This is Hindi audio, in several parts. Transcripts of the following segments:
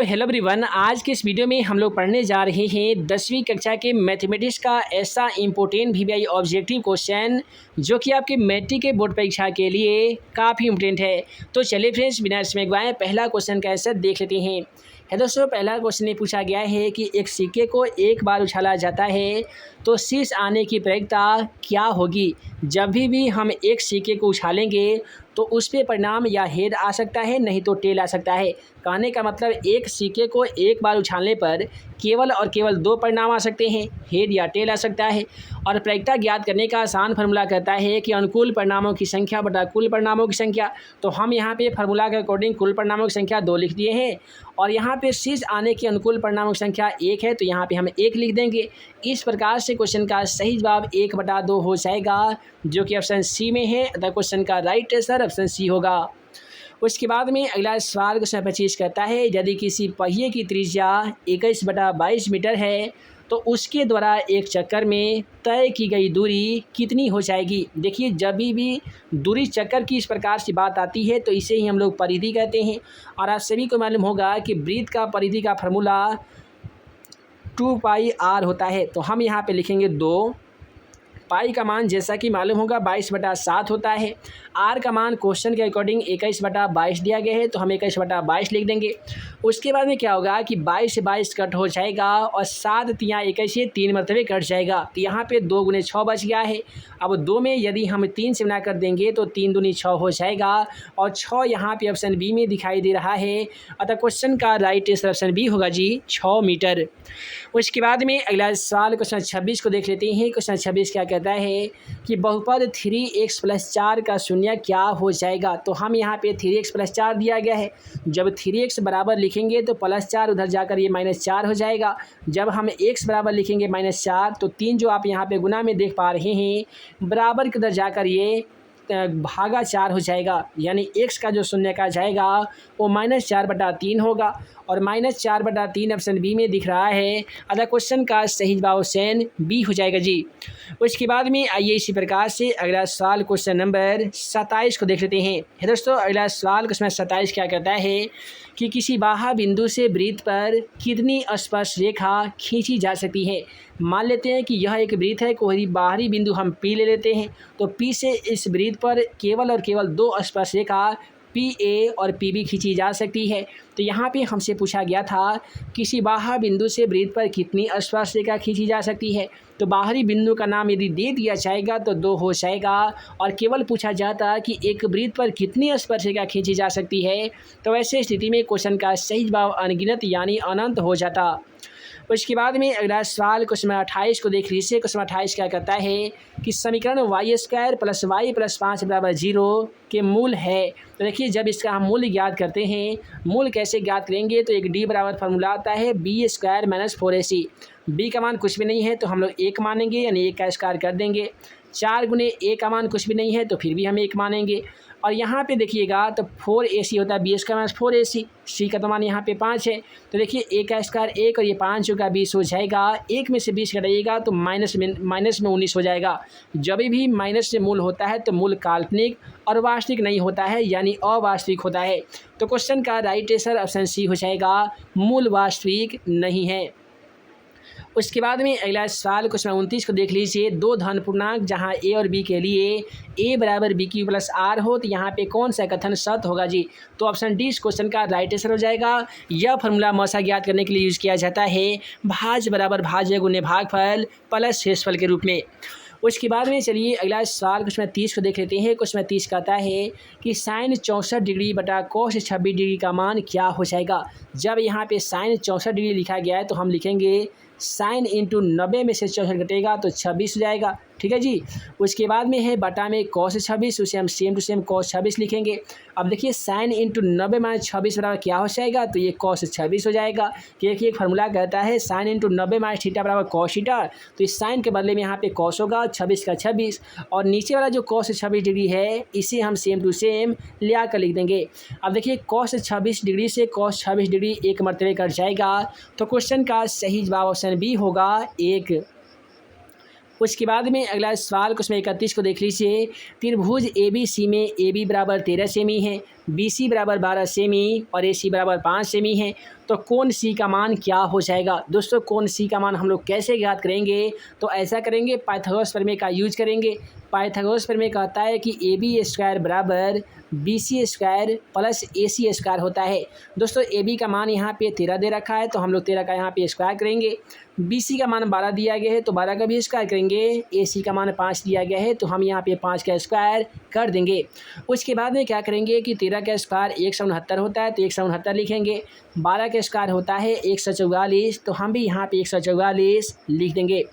तो हेलो एवरीवन, आज के इस वीडियो में हम लोग पढ़ने जा रहे हैं 10वीं कक्षा के मैथमेटिक्स का ऐसा इम्पोर्टेंट वीवीआई ऑब्जेक्टिव क्वेश्चन जो कि आपके मैट्रिक के बोर्ड परीक्षा के लिए काफ़ी इम्पोर्टेंट है। तो चलिए फ्रेंड्स, बिना समय गवाए पहला क्वेश्चन का आंसर देख लेते हैं। है दोस्तों, पहला क्वेश्चन ये पूछा गया है कि एक सिक्के को एक बार उछाला जाता है तो शीर्ष आने की प्रायिकता क्या होगी। जब भी हम एक सिक्के को उछालेंगे तो उस पे परिणाम या हेड आ सकता है, नहीं तो टेल आ सकता है। कहने का मतलब एक सिक्के को एक बार उछालने पर केवल और केवल दो परिणाम आ सकते हैं, हेड या टेल आ सकता है। और प्रायिकता ज्ञात करने का आसान फार्मूला कहता है कि अनुकूल परिणामों की संख्या बटा कुल परिणामों की संख्या। तो हम यहाँ पे फार्मूला के अकॉर्डिंग कुल परिणामों की संख्या 2 लिख दिए हैं और यहाँ पे शीर्ष आने की अनुकूल परिणामों की संख्या 1 है, तो यहाँ पे हम 1 लिख देंगे। इस प्रकार से क्वेश्चन का सही जवाब 1/2 हो जाएगा, जो कि ऑप्शन सी में है। अतः क्वेश्चन का राइट आंसर ऑप्शन सी होगा। उसके बाद में अगला सवाल क्वेश्चन 25 कहता है, यदि किसी पहिए की त्रिज्या 21/22 मीटर है तो उसके द्वारा एक चक्कर में तय की गई दूरी कितनी हो जाएगी। देखिए, जब भी दूरी चक्कर की इस प्रकार से बात आती है तो इसे ही हम लोग परिधि कहते हैं। और आप सभी को मालूम होगा कि वृत्त का परिधि का फार्मूला 2πr होता है। तो हम यहाँ पे लिखेंगे 2। पाई का मान जैसा कि मालूम होगा 22/7 होता है। आर का मान क्वेश्चन के अकॉर्डिंग 21/22 दिया गया है, तो हम 21/22 लिख देंगे। उसके बाद में क्या होगा कि 22 से 22 कट हो जाएगा और 7 तियाँ 21 से 3 मरतबे कट जाएगा। तो यहाँ पे 2 × 6 बच गया है। अब 2 में यदि हम 3 से गुणा कर देंगे तो 3 दूनी 6 हो जाएगा और 6 यहाँ पे ऑप्शन बी में दिखाई दे रहा है। अतः क्वेश्चन का राइट आंसर ऑप्शन बी होगा जी, 6 मीटर। उसके बाद में अगला सवाल क्वेश्चन 26 को देख लेते हैं। क्वेश्चन 26 क्या कहता है कि बहुपद 3x + 4 का शून्य क्या हो जाएगा। तो हम यहाँ पे 3x + 4 दिया गया है। जब 3x बराबर लिखेंगे तो +4 उधर जाकर ये -4 हो जाएगा। जब हम x बराबर लिखेंगे -4 तो 3 जो आप यहाँ पे गुना में देख पा रहे हैं बराबर के उधर जाकर ये भागा 4 हो जाएगा। यानी x का जो शून्य का जाएगा वो -4/3 होगा और -4/3 ऑप्शन बी में दिख रहा है। अतः क्वेश्चन का सही जवाब ऑप्शन बी हो जाएगा जी। उसके बाद में आइए इसी प्रकार से अगला सवाल क्वेश्चन नंबर 27 को देख लेते हैं। दोस्तों, अगला सवाल क्वेश्चन 27 क्या कहता है कि किसी बाह्य बिंदु से वृत्त पर कितनी स्पर्श रेखा खींची जा सकती है। मान लेते हैं कि यह एक वृत्त है, कोई बाहरी बिंदु हम पी ले लेते हैं, तो पी से इस वृत्त पर केवल और केवल 2 स्पर्श रेखा PA और PB खींची जा सकती है। तो यहाँ पे हमसे पूछा गया था किसी बाह्य बिंदु से वृत्त पर कितनी स्पर्श रेखा खींची जा सकती है। तो बाहरी बिंदु का नाम यदि दे दिया जाएगा तो 2 हो जाएगा और केवल पूछा जाता कि एक वृत्त पर कितनी स्पर्श रेखा खींची जा सकती है, तो ऐसे स्थिति में क्वेश्चन का सही जवाब अनगिनत यानी अनंत हो जाता। उसके बाद में अगला सवाल क्वेश्चन 28 को देख लीजिए। क्वेश्चन 28 क्या कहता है कि समीकरण y² + y + 5 = 0 के मूल है। तो देखिए, जब इसका हम मूल्य ज्ञात करते हैं, मूल कैसे ज्ञात करेंगे तो एक d बराबर फार्मूला आता है b² - 4ac। b का मान कुछ भी नहीं है तो हम लोग 1 मानेंगे, यानी 1 का स्क्वायर कर देंगे। 4 × a का मान कुछ भी नहीं है तो फिर भी हम 1 मानेंगे। और यहाँ पे देखिएगा तो 4ac होता है, b² - 4ac। c का तो मान यहाँ पे 5 है, तो देखिए 1 का स्क्वायर 1 और ये 5 का 20 हो जाएगा। 1 में से 20 घटाइएगा तो माइनस में 19 हो जाएगा। जब भी माइनस से मूल होता है तो मूल काल्पनिक और वास्तविक नहीं होता है, यानी अवास्तविक होता है। तो क्वेश्चन का राइट आंसर ऑप्शन सी हो जाएगा, मूल वास्तविक नहीं है। उसके बाद में अगला सवाल क्वेश्चन 29 को देख लीजिए। 2 धन पूर्णांक जहां a और b के लिए a = bq + r हो, तो यहाँ पे कौन सा कथन सत्य होगा जी। तो ऑप्शन डी इस क्वेश्चन का राइट आंसर हो जाएगा। यह फार्मूला हमेशा ज्ञात करने के लिए यूज़ किया जाता है भाज्य बराबर भाज्य गुणे भागफल प्लस शेषफल के रूप में। उसके बाद में चलिए अगला सवाल क्वेश्चन 30 को देख लेते हैं। क्वेश्चन 30 कहता है कि sin 64 डिग्री बटा cos 26 डिग्री का मान क्या हो जाएगा। जब यहाँ पे sin 64 डिग्री लिखा गया है तो हम लिखेंगे sin × 90 में से 64 घटेगा तो 26 हो जाएगा। ठीक है जी। उसके बाद में है बटा में cos 26, उसे हम सेम टू सेम cos 26 लिखेंगे। अब देखिए sin × 90 - 26 बराबर क्या हो जाएगा, तो ये cos 26 हो जाएगा। क्योंकि एक फार्मूला कहता है sin × 90 - थीटा बराबर cos थीटा, तो इस sin के बदले में यहाँ पे cos होगा, 26 का 26 और नीचे वाला जो cos 26 डिग्री है इसे हम सेम टू सेम ले आकर लिख देंगे। अब देखिए cos 26 डिग्री से cos 26 डिग्री 1 मरतबे कट जाएगा, तो क्वेश्चन का सही जवाब ऑप्शन बी होगा 1। उसके बाद में अगला सवाल क्वेश्चन 31 को देख लीजिए। त्रिभुज ABC में AB = 13 सेमी है, BC बराबर 12 सेमी और AC बराबर 5 सेमी है, तो कोण C का मान क्या हो जाएगा। दोस्तों कोण C का मान हम लोग कैसे ज्ञात करेंगे, तो ऐसा करेंगे, पाइथागोरस प्रमेय का यूज करेंगे। पाइथागोरस प्रमेय कहता है कि AB स्क्वायर बराबर BC square plus AC square होता है। दोस्तों AB का मान यहाँ पे 13 दे रखा है, तो हम लोग 13 का यहाँ पे स्क्वायर करेंगे। BC का मान 12 दिया गया है, तो 12 का भी स्क्वायर करेंगे। AC का मान 5 दिया गया है, तो हम यहाँ पे 5 का स्क्वायर कर देंगे। उसके बाद में क्या करेंगे कि 13 का स्क्वायर 169 होता है, तो 169 लिखेंगे। 12 का स्क्वायर होता है 144, तो हम भी यहाँ पे 144 लिख देंगे।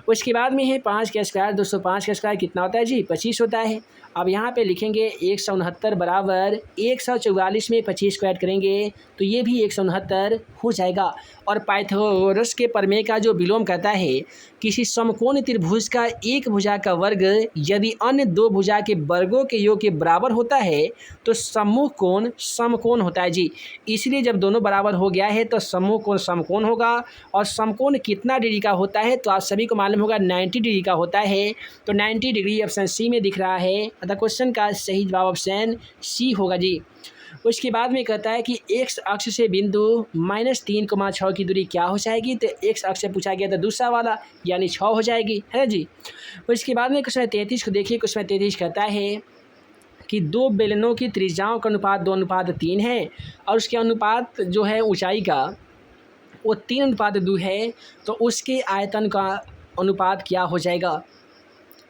उसके बाद में है 5 का स्क्वायर। दोस्तों 5 का स्क्वायर कितना होता है जी, 25 होता है। अब यहाँ पे लिखेंगे 169 बराबर 144 में 25 स्क्वायर करेंगे, तो ये भी 169 हो जाएगा। और पाइथागोरस के प्रमेय का जो विलोम कहता है, किसी समकोण त्रिभुज का एक भुजा का वर्ग यदि अन्य दो भुजा के वर्गों के योग के बराबर होता है तो समूह कोण समकोण होता है जी। इसलिए जब दोनों बराबर हो गया है तो समूह कोण समकोण होगा। और समकोण कितना डिग्री का होता है, तो आप सभी को मालूम होगा 90 डिग्री का होता है। तो 90 डिग्री ऑप्शन सी में दिख रहा है, अतः क्वेश्चन का सही जवाब ऑप्शन सी होगा जी। उसके बाद में कहता है कि एक्स अक्ष से बिंदु -3,6 की दूरी क्या हो जाएगी, तो एक्स अक्ष से पूछा गया था दूसरा वाला, यानी 6 हो जाएगी, है जी। उसके बाद में क्वेश्चन 33 को देखिए। क्वेश्चन 33 कहता है कि दो बेलनों की त्रिज्याओं का अनुपात 2:3 है और उसके अनुपात जो है ऊंचाई का वो 3:2 है, तो उसके आयतन का अनुपात क्या हो जाएगा।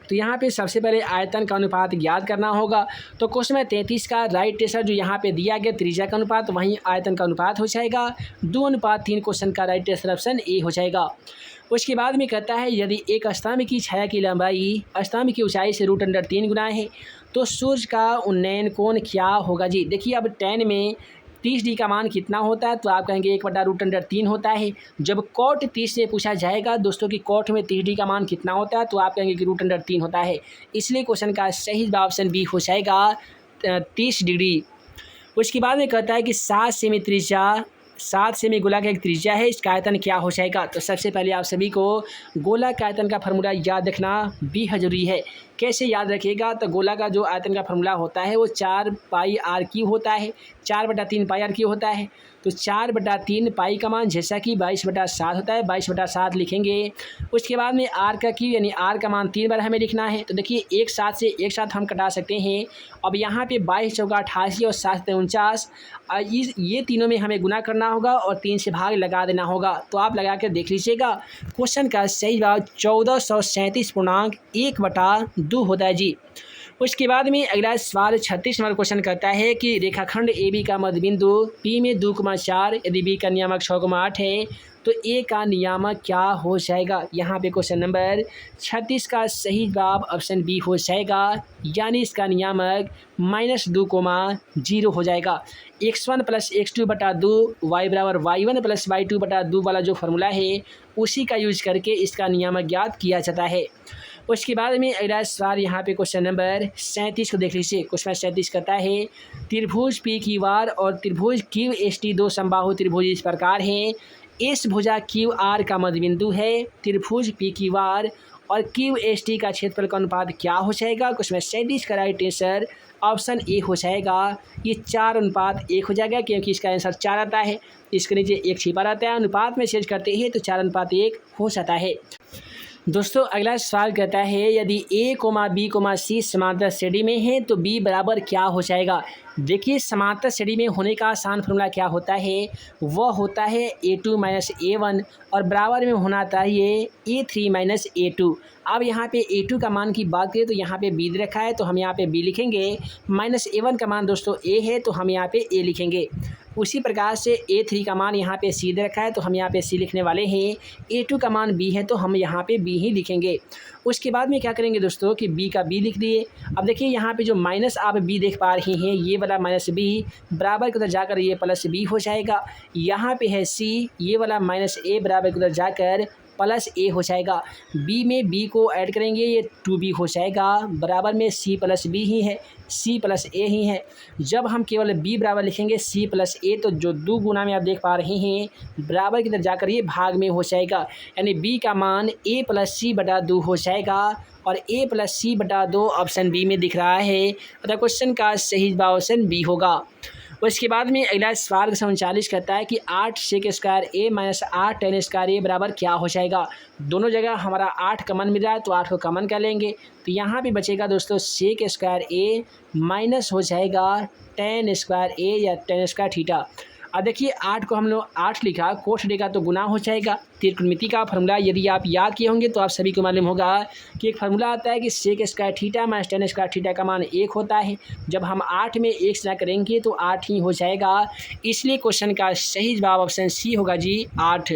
तो यहाँ पे सबसे पहले आयतन का अनुपात ज्ञात करना होगा। तो क्वेश्चन में 33 का राइट आंसर जो यहाँ पे दिया गया त्रिज्या का अनुपात, वहीं आयतन का अनुपात हो जाएगा। 2:3 क्वेश्चन का राइट आंसर ऑप्शन ए हो जाएगा। उसके बाद में कहता है यदि एक स्तंभ की छाया की लंबाई स्तंभ की ऊंचाई से √3 गुना है तो सूर्य का उन्नयन कोण क्या होगा जी। देखिए अब tan में 30 डिग्री का मान कितना होता है, तो आप कहेंगे 1/√3 होता है। जब cot 30 से पूछा जाएगा दोस्तों कि cot में 30 डिग्री का मान कितना होता है, तो आप कहेंगे कि √3 होता है। इसलिए क्वेश्चन का सही जवाब ऑप्शन बी हो जाएगा 30 डिग्री। उसके बाद में कहता है कि 7 सेमी गोला का एक त्रिज्या है, इसका आयतन क्या हो जाएगा। तो सबसे पहले आप सभी को गोला के आयतन का फार्मूला याद रखना बेहद जरूरी है। कैसे याद रखिएगा, तो गोला का जो आयतन का फार्मूला होता है वो 4πr³ होता है, 4/3 πr³ होता है। तो 4/3 पाई का मान जैसा कि 22/7 होता है, 22/7 लिखेंगे। उसके बाद में r का क्यू यानी r का मान 3 बार हमें लिखना है। तो देखिए एक साथ हम कटा सकते हैं। अब यहाँ पे 22 चौका 88 और 7 49, ये तीनों में हमें गुना करना होगा और 3 से भाग लगा देना होगा। तो आप लगा कर देख लीजिएगा। क्वेश्चन का सही जवाब 1437.1/2 होता है जी। उसके बाद में अगला सवाल 36 नंबर क्वेश्चन कहता है कि रेखाखंड AB का मध्य बिंदु P में 2,4 यदि B का नियामक 6,8 है तो A का नियामक क्या हो जाएगा। यहाँ पे क्वेश्चन नंबर 36 का सही जवाब ऑप्शन बी हो जाएगा, यानी इसका नियामक -2,0 हो जाएगा। x1 + x2/2 y बराबर y1 + y2/2 वाला जो फार्मूला है उसी का यूज करके इसका नियामक ज्ञात किया जाता है। उसके बाद में अगला सवाल यहाँ पे क्वेश्चन नंबर 37 को देख लीजिए। क्वेश्चन 37 कहता है त्रिभुज PQR और त्रिभुज QST दो समबाहु त्रिभुज इस प्रकार हैं। इस भुजा QR का मध्य बिंदु है। त्रिभुज PQR और QST का क्षेत्रफल का अनुपात क्या हो जाएगा। क्वेश्चन 37 का राइट आंसर ऑप्शन ए हो जाएगा, ये 4:1 हो जाएगा क्योंकि इसका आंसर 4 आता है। इसके नीचे 1 छिपा रहता है, अनुपात में चेंज करते हैं तो 4:1 हो जाता है। दोस्तों अगला सवाल कहता है यदि A, B, C समांतर श्रेणी में है तो B बराबर क्या हो जाएगा। देखिए समांतर श्रेणी में होने का आसान फॉर्मूला क्या होता है, वह होता है A2 - A1 और बराबर में होना चाहिए A3 - A2। अब यहाँ पे A2 का मान की बात करें तो यहाँ पे B दे रखा है, तो हम यहाँ पे B लिखेंगे। -A1 का मान दोस्तों A है, तो हम यहाँ पे A लिखेंगे। उसी प्रकार से A3 का मान यहाँ पे C दे रखा है, तो हम यहाँ पे C लिखने वाले हैं। A2 का मान B है, तो हम यहाँ पे B ही लिखेंगे। उसके बाद में क्या करेंगे दोस्तों कि B का B लिख दिए। अब देखिए यहाँ पे जो माइनस आप B देख पा रहे हैं, ये वाला -B बराबर के उधर जाकर ये +B हो जाएगा। यहाँ पे है C, ये वाला -A बराबर के उधर जाकर प्लस ए हो जाएगा। बी में बी को ऐड करेंगे, ये 2b हो जाएगा, बराबर में c प्लस बी ही है, c प्लस ए ही है। जब हम केवल b बराबर लिखेंगे c प्लस ए, तो जो 2 गुना में आप देख पा रहे हैं बराबर की तरफ जाकर ये भाग में हो जाएगा, यानी b का मान a प्लस c बटा 2 हो जाएगा और a प्लस c बटा 2 ऑप्शन बी में दिख रहा है। अतः क्वेश्चन का सही जवाब ऑप्शन बी होगा। उसके बाद में अगला सवाल का 39 कहता है कि 8 सेक स्क्वायर ए माइनस 8 टेन स्क्वायर ए बराबर क्या हो जाएगा। दोनों जगह हमारा 8 कॉमन मिल रहा है तो 8 को कॉमन कर लेंगे, तो यहाँ पे बचेगा दोस्तों सेक स्क्वायर ए माइनस हो जाएगा टेन स्क्वायर ए या टेन स्क्वायर थीटा। अब देखिए 8 को हम लोग 8 लिखा, कोष्ठ देगा तो गुना हो जाएगा। त्रिकोणमिति का फॉर्मूला यदि आप याद किए होंगे तो आप सभी को मालूम होगा कि एक फार्मूला आता है कि sec square theta minus tan square theta का मान 1 होता है। जब हम 8 में 1 से करेंगे तो 8 ही हो जाएगा, इसलिए क्वेश्चन का सही जवाब ऑप्शन सी होगा जी 8।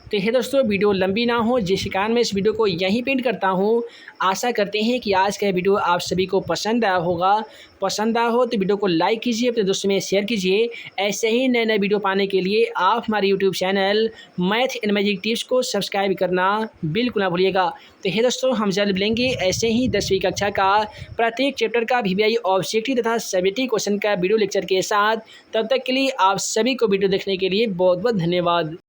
तो ये दोस्तों वीडियो लंबी ना हो, जिस कारण मैं इस वीडियो को यहीं पेंट करता हूँ। आशा करते हैं कि आज का वीडियो आप सभी को पसंद आया होगा। पसंद आया हो तो वीडियो को लाइक कीजिए, अपने दोस्तों में शेयर कीजिए। ऐसे ही नए नए वीडियो पाने के लिए आप हमारे YouTube channel math and magic tips को सब्सक्राइब करना बिल्कुल ना भूलिएगा। तो ये दोस्तों हम जल्द मिलेंगे ऐसे ही 10वीं कक्षा का प्रत्येक चैप्टर का VBI ऑब्जेक्टिव तथा सब्जेक्टिव क्वेश्चन का वीडियो लेक्चर के साथ। तब तक के लिए आप सभी को वीडियो देखने के लिए बहुत बहुत धन्यवाद।